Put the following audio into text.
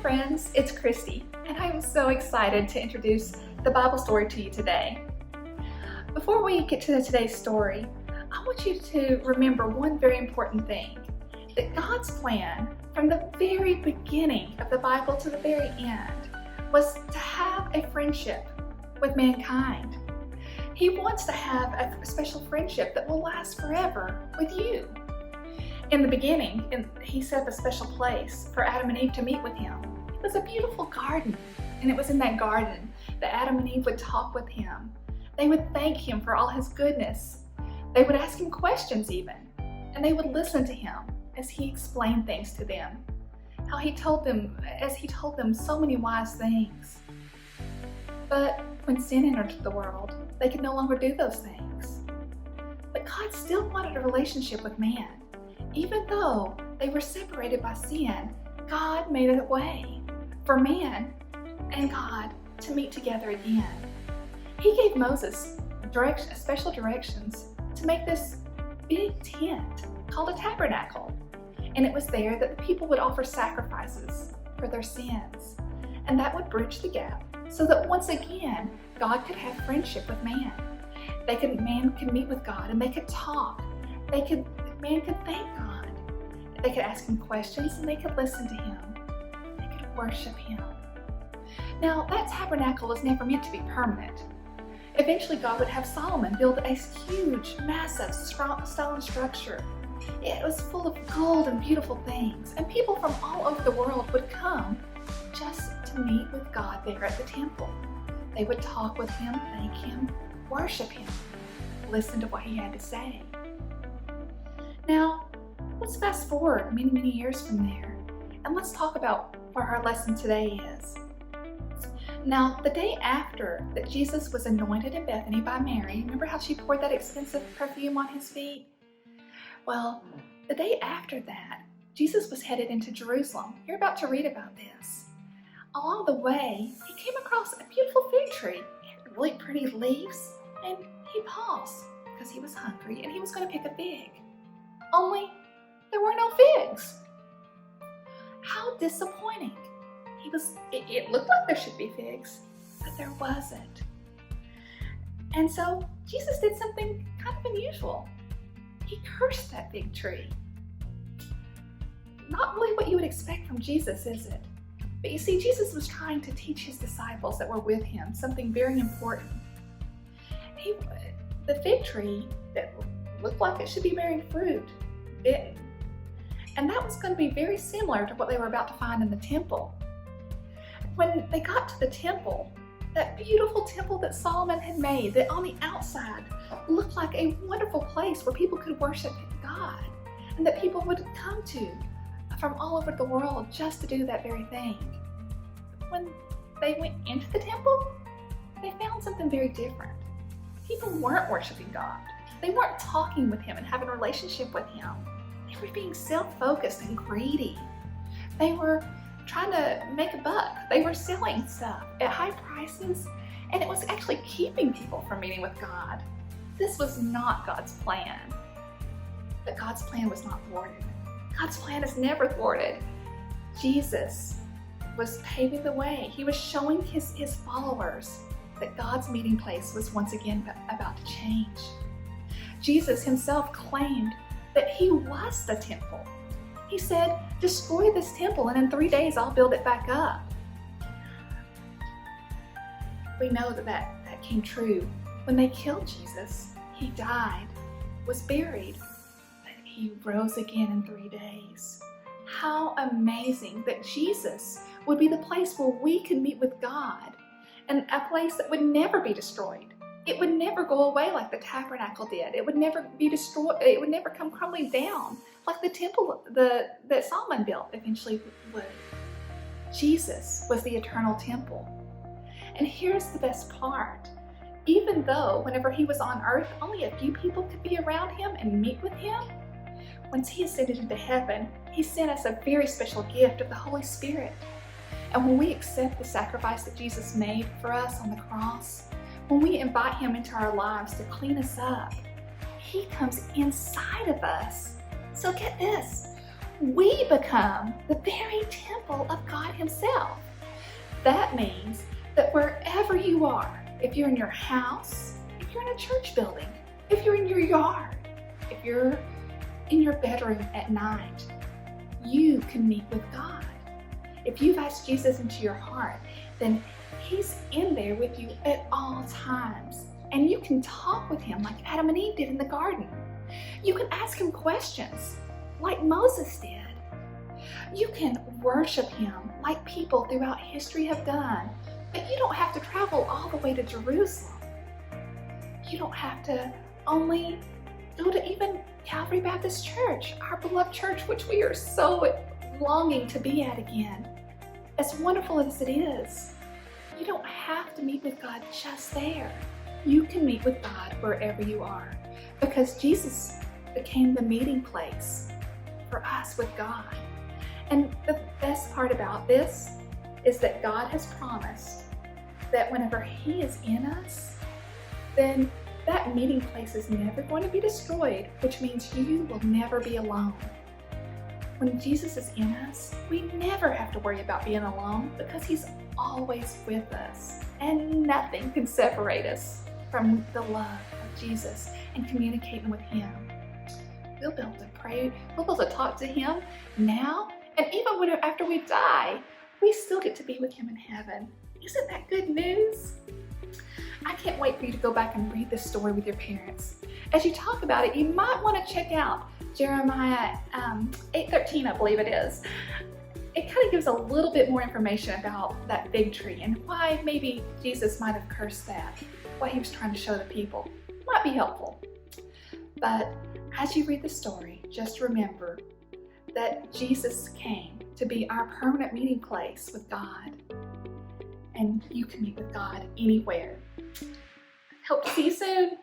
friends, it's Christy, and I am so excited to introduce the Bible story to you today. Before we get to today's story, I want you to remember one very important thing, that God's plan from the very beginning of the Bible to the very end was to have a friendship with mankind. He wants to have a special friendship that will last forever with you. In the beginning, he set up a special place for Adam and Eve to meet with him. It was a beautiful garden, and it was in that garden that Adam and Eve would talk with him. They would thank him for all his goodness. They would ask him questions even, and they would listen to him as he explained things to them. As he told them so many wise things. But when sin entered the world, they could no longer do those things. But God still wanted a relationship with man. Even though they were separated by sin, God made a way for man and God to meet together again. He gave Moses special directions to make this big tent called a tabernacle. And it was there that the people would offer sacrifices for their sins. And that would bridge the gap so that once again, God could have friendship with man. Man could meet with God and they could talk. Man could thank God. They could ask him questions and they could listen to him. They could worship him. Now, that tabernacle was never meant to be permanent. Eventually, God would have Solomon build a huge, massive stone structure. It was full of gold and beautiful things, and people from all over the world would come just to meet with God there at the temple. They would talk with him, thank him, worship him, listen to what he had to say. Now, let's fast forward many, many years from there, and let's talk about where our lesson today is. Now, the day after that Jesus was anointed in Bethany by Mary, remember how she poured that expensive perfume on his feet? Well, the day after that, Jesus was headed into Jerusalem. You're about to read about this. Along the way, he came across a beautiful fig tree. It had really pretty leaves, and he paused because he was hungry and he was going to pick a fig. Only there were no figs. How disappointing. It looked like there should be figs, but there wasn't. And so Jesus did something kind of unusual. He cursed that fig tree. Not really what you would expect from Jesus, is it? But you see, Jesus was trying to teach his disciples that were with him something very important. The fig tree that looked like it should be bearing fruit didn't. And that was going to be very similar to what they were about to find in the temple. When they got to the temple, that beautiful temple that Solomon had made, that on the outside looked like a wonderful place where people could worship God and that people would come to from all over the world just to do that very thing. When they went into the temple, they found something very different. People weren't worshiping God. They weren't talking with him and having a relationship with him. They were being self-focused and greedy. They were trying to make a buck. They were selling stuff at high prices, and it was actually keeping people from meeting with God. This was not God's plan. But God's plan was not thwarted. God's plan is never thwarted. Jesus was paving the way. He was showing his followers that God's meeting place was once again about to change. Jesus himself claimed that he was the temple. He said, destroy this temple and in 3 days I'll build it back up. We know that came true. When they killed Jesus, he died, was buried, but he rose again in 3 days. How amazing that Jesus would be the place where we could meet with God, and a place that would never be destroyed. It would never go away like the tabernacle did. It would never be destroyed. It would never come crumbling down like the temple that Solomon built eventually would. Jesus was the eternal temple. And here's the best part. Even though whenever he was on earth, only a few people could be around him and meet with him, once he ascended into heaven, he sent us a very special gift of the Holy Spirit. And when we accept the sacrifice that Jesus made for us on the cross, when we invite him into our lives to clean us up, he comes inside of us. So get this, we become the very temple of God himself. himself. That means that wherever you are, if you're in your house, if you're in a church building, if you're in your yard, if you're in your bedroom at night, you can meet with God. If you've asked Jesus into your heart, then he's in there with you at all times. And you can talk with him like Adam and Eve did in the garden. You can ask him questions like Moses did. You can worship him like people throughout history have done. But you don't have to travel all the way to Jerusalem. You don't have to only go to even Calvary Baptist Church, our beloved church, which we are so longing to be at again. As wonderful as it is, you don't have to meet with God just there. You can meet with God wherever you are, because Jesus became the meeting place for us with God. And the best part about this is that God has promised that whenever he is in us, then that meeting place is never going to be destroyed, which means you will never be alone. When Jesus is in us, we never have to worry about being alone because he's always with us, and nothing can separate us from the love of Jesus and communicating with him. We'll be able to pray, we'll be able to talk to him now, and even after we die, we still get to be with him in heaven. Isn't that good news? I can't wait for you to go back and read this story with your parents. As you talk about it, you might want to check out Jeremiah 8:13, I believe it is. It kind of gives a little bit more information about that fig tree and why maybe Jesus might have cursed that, what he was trying to show the people. Might be helpful. But as you read the story, just remember that Jesus came to be our permanent meeting place with God. And you can meet with God anywhere. Hope to see you soon.